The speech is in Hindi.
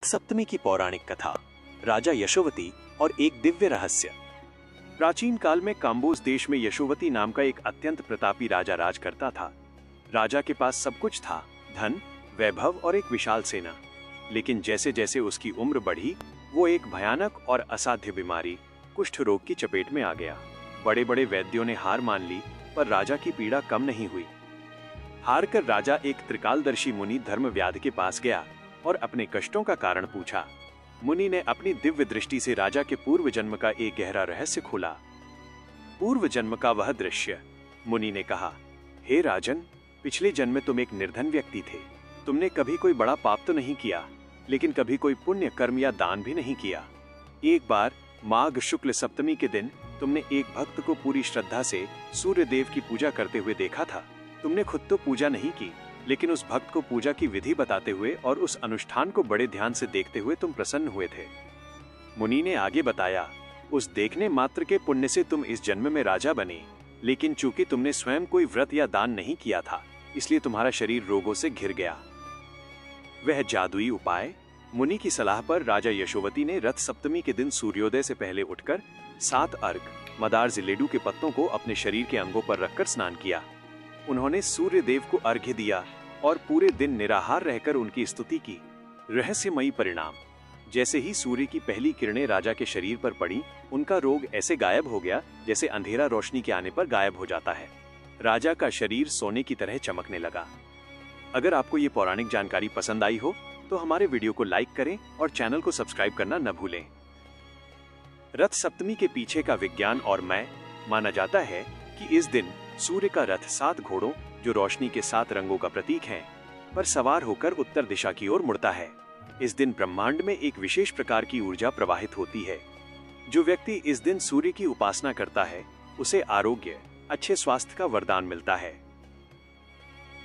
सप्तमी की पौराणिक कथा, राजा यशोवती और एक दिव्य रहस्य। प्राचीन काल में काम्बोज देश में यशोवती नाम का एक अत्यंत प्रतापी राजा राज करता था। राजा के पास सब कुछ था, धन, वैभव और एक विशाल सेना। लेकिन जैसे जैसे उसकी उम्र बढ़ी, वो एक भयानक और असाध्य बीमारी, कुष्ठ रोग की चपेट में आ गया। बड़े बड़े वैद्यों ने हार मान ली, पर राजा की पीड़ा कम नहीं हुई। हार कर राजा एक त्रिकालदर्शी मुनि धर्मव्याध के पास गया और अपने कष्टों का कारण पूछा। मुनि ने अपनी दिव्य दृष्टि से राजा के पूर्व जन्म का एक गहरा रहस्य खोला। पूर्व जन्म का वह दृश्य। मुनि ने कहा, हे राजन, पिछले जन्म में तुम एक निर्धन व्यक्ति थे। तुमने कभी कोई बड़ा पाप तो नहीं किया, लेकिन कभी कोई पुण्य कर्म या दान भी नहीं किया। एक बार माघ शुक्ल सप्तमी के दिन तुमने एक भक्त को पूरी श्रद्धा से सूर्य देव की पूजा करते हुए देखा था। तुमने खुद तो पूजा नहीं की, लेकिन उस भक्त को पूजा की विधि बताते हुए और उस अनुष्ठान को बड़े ध्यान से देखते हुए तुम प्रसन्न हुए थे। मुनि ने आगे बताया, उस देखने मात्र के पुण्य से तुम इस जन्म में राजा बने, लेकिन चूंकि तुमने स्वयं कोई व्रत या दान नहीं किया था, इसलिए तुम्हारा शरीर रोगों से घिर गया। वह जादुई उपाय। मुनि की सलाह पर राजा यशोवती ने रथ सप्तमी के दिन सूर्योदय से पहले उठकर 7 अर्घ मदार जिलेडू के पत्तों को अपने शरीर के अंगों पर रखकर स्नान किया। उन्होंने सूर्य देव को अर्घ्य दिया और पूरे दिन निराहार रहकर उनकी स्तुति की। रहस्यमयी परिणाम। जैसे ही सूर्य की पहली किरणें राजा के शरीर पर पड़ी, उनका रोग ऐसे गायब हो गया जैसे अंधेरा रोशनी के आने पर गायब हो जाता है। राजा का शरीर सोने की तरह चमकने लगा। अगर आपको ये पौराणिक जानकारी पसंद आई हो तो हमारे वीडियो को लाइक करें और चैनल को सब्सक्राइब करना न भूलें। रथ सप्तमी के पीछे का विज्ञान और माना जाता है कि इस दिन सूर्य का रथ 7 घोड़ों, जो रोशनी के 7 रंगों का प्रतीक हैं, पर सवार होकर उत्तर दिशा की ओर मुड़ता है। इस दिन ब्रह्मांड में एक विशेष प्रकार की ऊर्जा प्रवाहित होती है। जो व्यक्ति इस दिन सूर्य की उपासना करता है, उसे आरोग्य, अच्छे स्वास्थ्य का वरदान मिलता है।